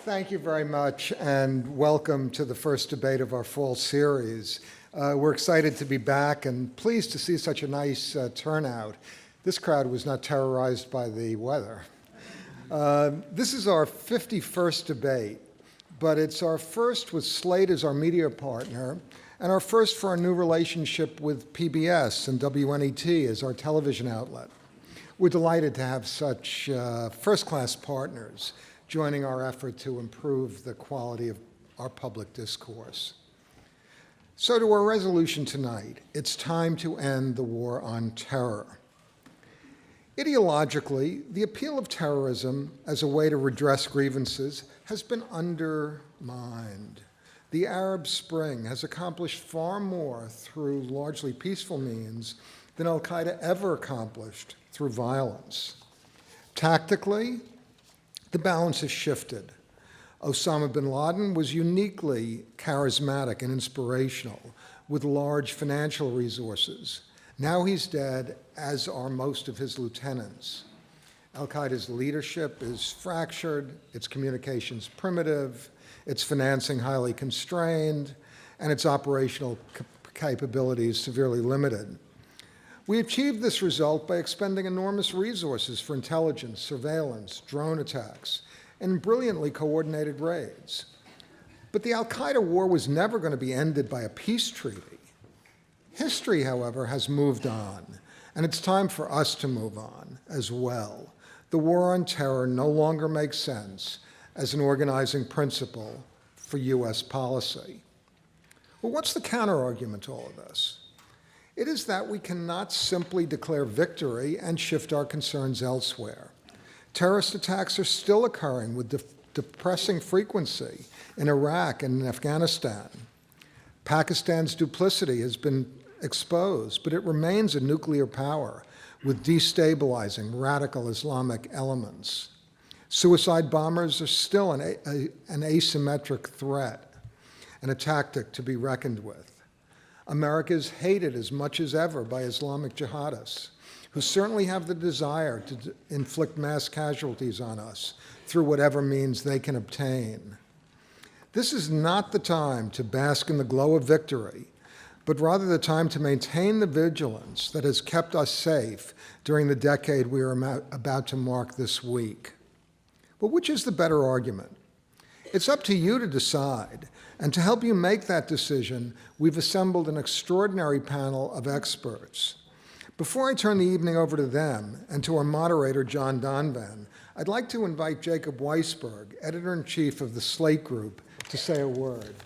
Thank you very much, and welcome to the first debate of our fall series. We're excited to be back and pleased to see such a nice turnout. This crowd was not terrorized by the weather. This is our 51st debate, but it's our first with Slate as our media partner, and our first for our new relationship with PBS and WNET as our television outlet. We're delighted to have such first-class partners joining our effort to improve the quality of our public discourse. So to our resolution tonight, it's time to end the war on terror. Ideologically, the appeal of terrorism as a way to redress grievances has been undermined. The Arab Spring has accomplished far more through largely peaceful means than al-Qaeda ever accomplished through violence. Tactically, the balance has shifted. Osama bin Laden was uniquely charismatic and inspirational with large financial resources. Now he's dead, as are most of his lieutenants. Al-Qaeda's leadership is fractured, its communications primitive, its financing highly constrained, and its operational capabilities severely limited. We achieved this result by expending enormous resources for intelligence, surveillance, drone attacks, and brilliantly coordinated raids. But the al-Qaeda war was never going to be ended by a peace treaty. History, however, has moved on, and it's time for us to move on as well. The war on terror no longer makes sense as an organizing principle for U.S. policy. Well, what's the counterargument to all of this? It is that we cannot simply declare victory and shift our concerns elsewhere. Terrorist attacks are still occurring with depressing frequency in Iraq and in Afghanistan. Pakistan's duplicity has been exposed, but it remains a nuclear power with destabilizing radical Islamic elements. Suicide bombers are still an asymmetric threat and a tactic to be reckoned with. America is hated as much as ever by Islamic jihadists, who certainly have the desire to inflict mass casualties on us through whatever means they can obtain. This is not the time to bask in the glow of victory, but rather the time to maintain the vigilance that has kept us safe during the decade we are about to mark this week. But which is the better argument? It's up to you to decide. And to help you make that decision, we've assembled an extraordinary panel of experts. Before I turn the evening over to them and to our moderator, John Donvan, I'd like to invite Jacob Weisberg, editor-in-chief of the Slate Group, to say a word.